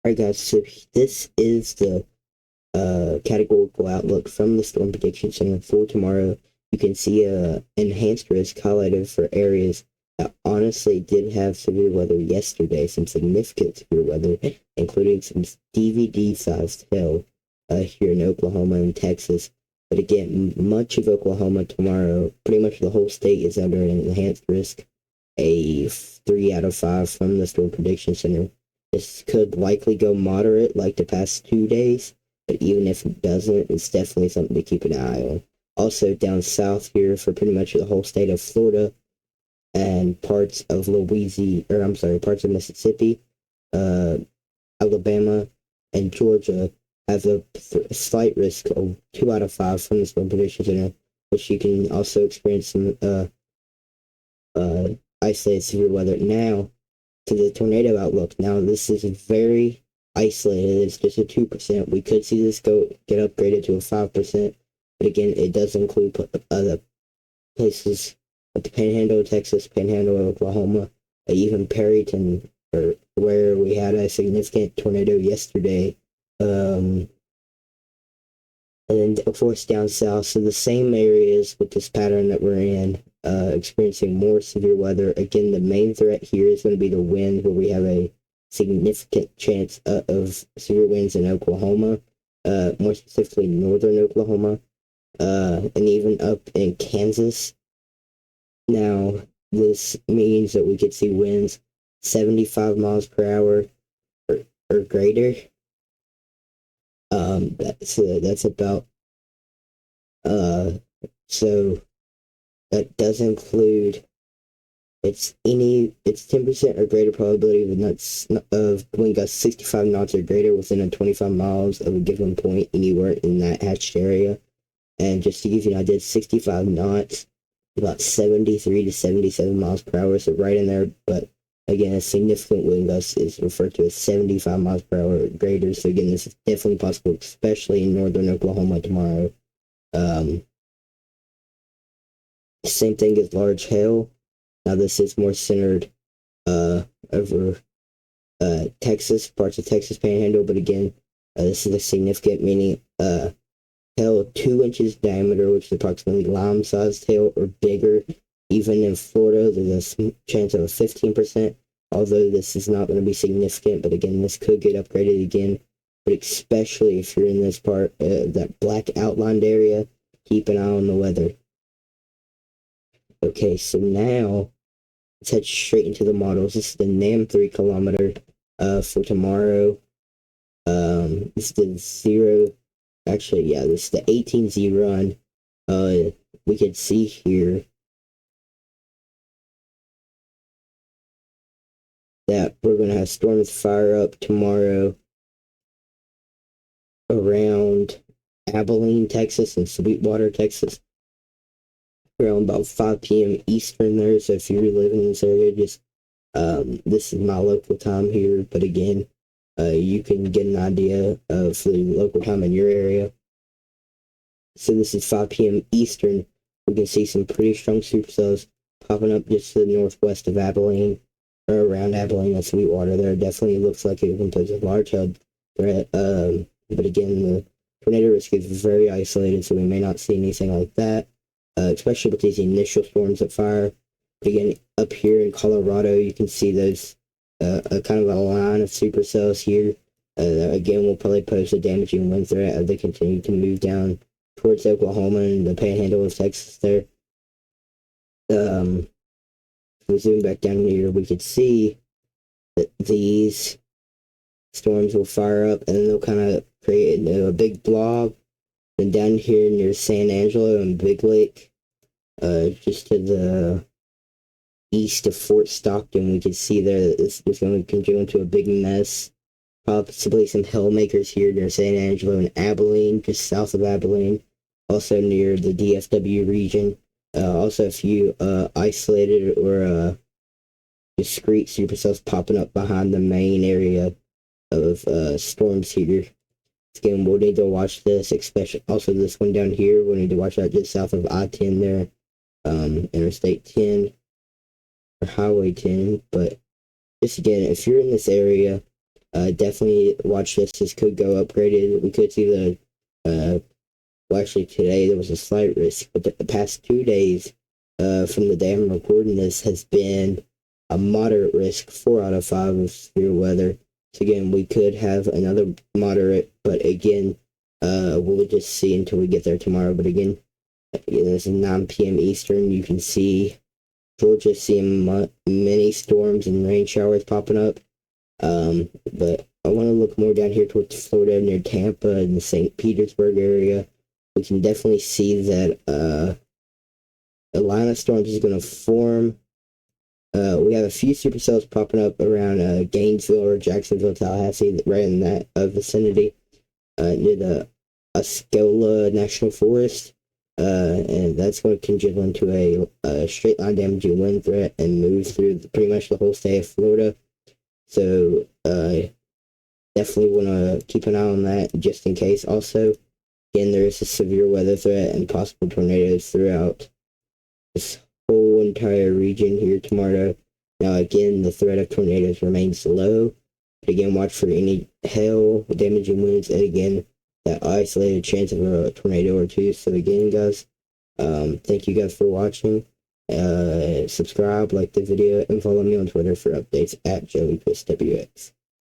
Alright guys, so this is the categorical outlook from the Storm Prediction Center for tomorrow. You can see a enhanced risk highlighted for areas that honestly did have severe weather yesterday, some significant severe weather, including some DVD-sized hail here in Oklahoma and Texas. But again, much of Oklahoma tomorrow, pretty much the whole state is under an enhanced risk, a 3 out of 5 from the Storm Prediction Center. This could likely go moderate like the past 2 days, but even if it doesn't, it's definitely something to keep an eye on. Also, down south here for pretty much the whole state of Florida and parts of parts of Mississippi, uh, Alabama, and Georgia have a slight risk of 2 out of 5 from the Storm Prediction Center, which you can also experience some isolated severe weather. Now, to the tornado outlook. Now, this is very isolated. It's just a 2%. We could see this get upgraded to a 5%. But again, it does include other places like the Panhandle of Texas, Panhandle of Oklahoma, even Perryton, where we had a significant tornado yesterday. And then, of course, down south. So the same areas with this pattern that we're in, experiencing more severe weather. Again, the main threat here is going to be the wind, where we have a significant chance of severe winds in Oklahoma, more specifically northern Oklahoma, and even up in Kansas. Now, this means that we could see winds 75 miles per hour or greater. That's about so that does include it's 10% or greater probability of wind gusts 65 knots or greater within a 25 miles of a given point anywhere in that hatched area. And just to give you an idea, 65 knots, about 73 to 77 miles per hour, so right in there. But again, a significant wind gust is referred to as 75 miles per hour or greater. So again, this is definitely possible, especially in northern Oklahoma tomorrow. Same thing as large hail. Now this is more centered over Texas, parts of Texas Panhandle, but again, this is a significant, meaning hail 2 inches diameter, which is approximately lime-sized hail or bigger. Even in Florida, there's a chance of a 15%, although this is not going to be significant, but again, this could get upgraded again. But especially if you're in this part, that black outlined area, keep an eye on the weather. Okay, so now let's head straight into the models. This is the NAM 3 kilometer for tomorrow. This is the this is the 18Z run. We could see here that we're going to have storms fire up tomorrow around Abilene, Texas, and Sweetwater, Texas, around about 5 p.m. Eastern there. So if you're living in this area, just this is my local time here, but again, you can get an idea of the local time in your area. So this is 5 p.m. Eastern. We can see some pretty strong supercells popping up just to the northwest of Abilene, or around Abilene and Sweetwater. There definitely looks like it can pose a large hail threat. But again, the tornado risk is very isolated, so we may not see anything like that, especially with these initial storms that fire. But again, up here in Colorado, you can see those a kind of a line of supercells here. Again, will probably pose a damaging wind threat as they continue to move down towards Oklahoma and the Panhandle of Texas there. If we zoom back down here, we could see that these storms will fire up and then they'll kind of create a big blob. And down here near San Angelo and Big Lake, just to the east of Fort Stockton, we can see there that this is going to go into a big mess. Possibly some hailmakers here near San Angelo and Abilene, just south of Abilene, also near the DFW region. Also a few isolated or discrete supercells popping up behind the main area of storms here. Again, we'll need to watch this, especially also this one down here. We'll need to watch that just south of I-10 there, Interstate 10 or Highway 10. But just again, if you're in this area, Definitely watch this. This could go upgraded. We could see the well, actually today there was a slight risk, but the past 2 days, from the day I'm recording this, has been a moderate risk, 4 out of 5 of severe weather. So again, we could have another moderate, but again, we'll just see until we get there tomorrow. But again, this is 9 p.m. Eastern. You can see Georgia seeing many storms and rain showers popping up. But I want to look more down here towards Florida, near Tampa and the St. Petersburg area. We can definitely see that a line of storms is going to form. We have a few supercells popping up around Gainesville or Jacksonville, Tallahassee, right in that vicinity, near the Osceola National Forest. And that's going to congeal into a straight line damaging wind threat and move through pretty much the whole state of Florida. So definitely want to keep an eye on that just in case. Also, again, there is a severe weather threat and possible tornadoes throughout this whole entire region here tomorrow. Now, again, the threat of tornadoes remains low. But again, watch for any hail, damaging winds, and again, that isolated chance of a tornado or two. So again, guys, thank you guys for watching. Subscribe, like the video, and follow me on Twitter for updates at JoeyTwistWX.